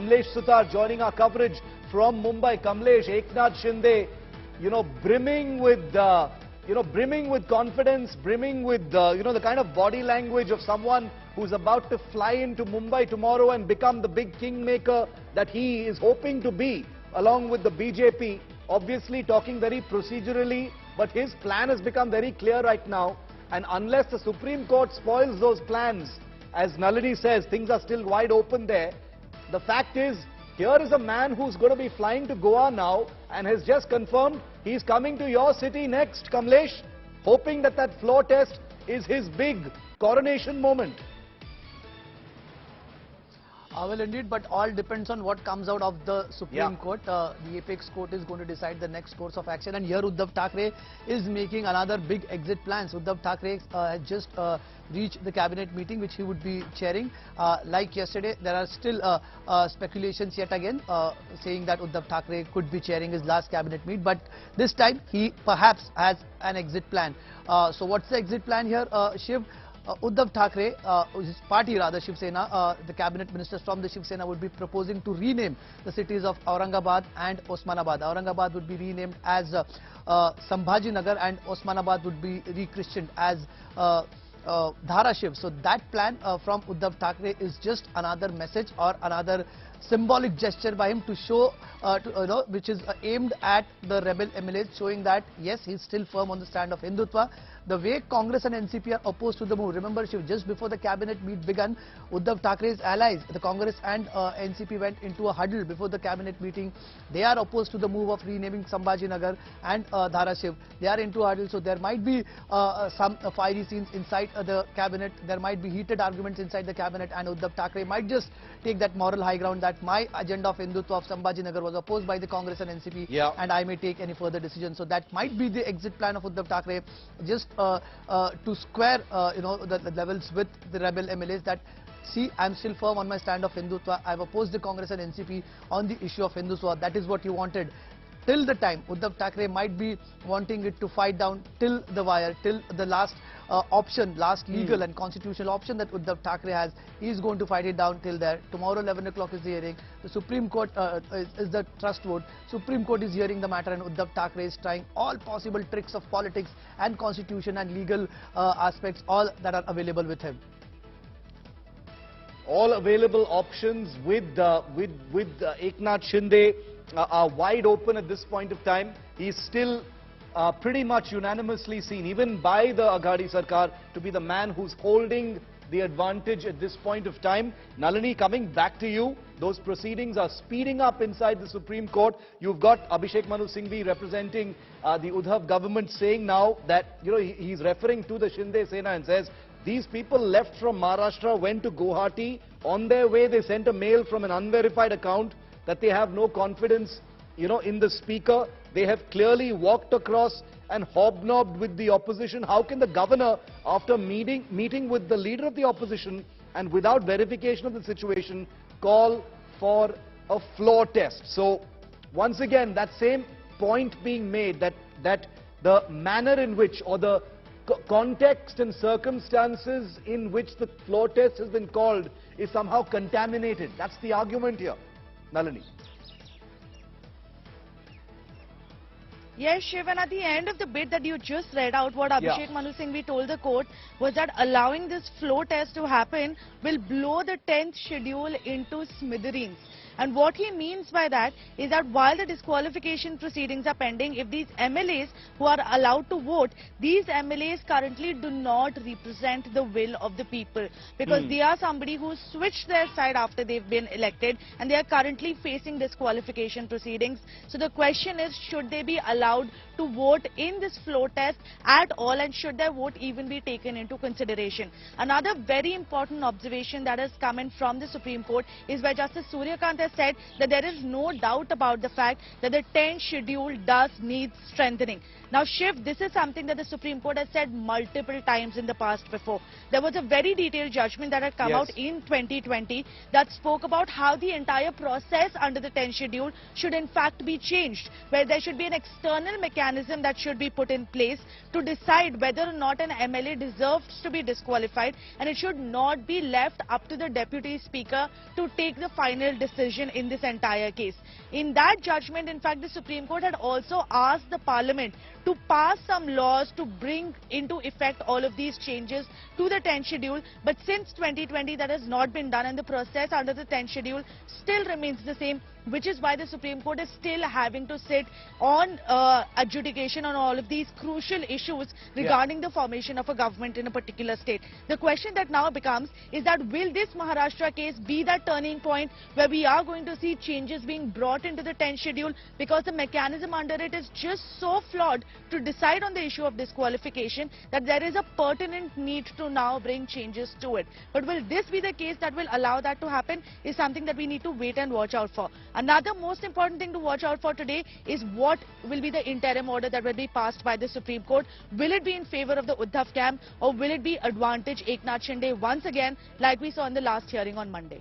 Kamlesh Sutar joining our coverage from Mumbai. Kamlesh, Eknath Shinde, brimming with confidence, brimming with, the kind of body language of someone who's about to fly into Mumbai tomorrow and become the big kingmaker that he is hoping to be, along with the BJP. Obviously talking very procedurally, but his plan has become very clear right now. And unless the Supreme Court spoils those plans, as Nalini says, things are still wide open there. The fact is, here is a man who's going to be flying to Goa now and has just confirmed he's coming to your city next, Kamlesh, hoping that that floor test is his big coronation moment. Well, indeed, but all depends on what comes out of the Supreme Court. The apex court is going to decide the next course of action, and here Uddhav Thackeray is making another big exit plans. Uddhav Thackeray has just reached the cabinet meeting, which he would be chairing. Like yesterday, there are still speculations yet again saying that Uddhav Thackeray could be chairing his last cabinet meet, but this time he perhaps has an exit plan. So what's the exit plan here, Shiv? Uddhav Thackeray, his party rather, Shiv Sena, the cabinet ministers from the Shiv Sena would be proposing to rename the cities of Aurangabad and Osmanabad. Aurangabad would be renamed as Sambhaji Nagar and Osmanabad would be rechristened as Dharashiv. So that plan from Uddhav Thackeray is just another message or another symbolic gesture by him to show, which is aimed at the rebel MLAs, showing that yes, he's still firm on the stand of Hindutva. The way Congress and NCP are opposed to the move. Remember, Shiv, just before the cabinet meet began, Uddhav Thackeray's allies, the Congress and NCP went into a huddle before the cabinet meeting. They are opposed to the move of renaming Sambhaji Nagar and Dharashiv. They are into a huddle, so there might be some fiery scenes inside the cabinet. There might be heated arguments inside the cabinet, and Uddhav Thackeray might just take that moral high ground that my agenda of Hindutva of Sambhaji Nagar was opposed by the Congress and NCP, and I may take any further decision. So that might be the exit plan of Uddhav Thackeray, just to square the levels with the rebel MLAs that see, I'm still firm on my stand of Hindutva. I've opposed the Congress and NCP on the issue of Hindutva. That is what you wanted. Till the time, Uddhav Thackeray might be wanting it to fight down till the wire, till the last option, last legal and constitutional option that Uddhav Thackeray has. He is going to fight it down till there. Tomorrow 11 o'clock is the hearing. The Supreme Court is the trust vote. Supreme Court is hearing the matter, and Uddhav Thackeray is trying all possible tricks of politics and constitution and legal aspects, all that are available with him. All available options with Eknath Shinde are wide open at this point of time. He's still pretty much unanimously seen, even by the Aghadi Sarkar, to be the man who's holding the advantage at this point of time. Nalini, coming back to you, those proceedings are speeding up inside the Supreme Court. You've got Abhishek Manu Singhvi representing the Uddhav government saying now that, he's referring to the Shinde Sena and says, these people left from Maharashtra, went to Guwahati. On their way, they sent a mail from an unverified account that they have no confidence, in the speaker. They have clearly walked across and hobnobbed with the opposition. How can the governor, after meeting with the leader of the opposition and without verification of the situation, call for a floor test? So, once again, that same point being made that the manner in which, or the context and circumstances in which the floor test has been called is somehow contaminated. That's the argument here. Nalini. Yes, Shiv, and at the end of the bit that you just read out, what Abhishek Manu Singhvi told the court was that allowing this floor test to happen will blow the 10th schedule into smithereens. And what he means by that is that while the disqualification proceedings are pending, if these MLAs who are allowed to vote, these MLAs currently do not represent the will of the people, because they are somebody who switched their side after they've been elected, and they are currently facing disqualification proceedings. So the question is, should they be allowed to vote in this floor test at all, and should their vote even be taken into consideration? Another very important observation that has come in from the Supreme Court is where Justice Suryakant has said that there is no doubt about the fact that the 10th schedule does need strengthening. Now, Shiv, this is something that the Supreme Court has said multiple times in the past before. There was a very detailed judgment that had come out in 2020 that spoke about how the entire process under the 10th schedule should in fact be changed, where there should be an external mechanism that should be put in place to decide whether or not an MLA deserves to be disqualified, and it should not be left up to the Deputy Speaker to take the final decision. decision in this entire case. In that judgment, in fact, the Supreme Court had also asked the Parliament to pass some laws to bring into effect all of these changes to the 10th schedule. But since 2020, that has not been done, and the process under the 10th schedule still remains the same, which is why the Supreme Court is still having to sit on adjudication on all of these crucial issues regarding the formation of a government in a particular state. The question that now becomes is that will this Maharashtra case be that turning point where we are going to see changes being brought into the 10th schedule, because the mechanism under it is just so flawed to decide on the issue of disqualification that there is a pertinent need to now bring changes to it. But will this be the case that will allow that to happen is something that we need to wait and watch out for. Another most important thing to watch out for today is what will be the interim order that will be passed by the Supreme Court. Will it be in favor of the Uddhav camp, or will it be advantage Eknath Shinde once again, like we saw in the last hearing on Monday?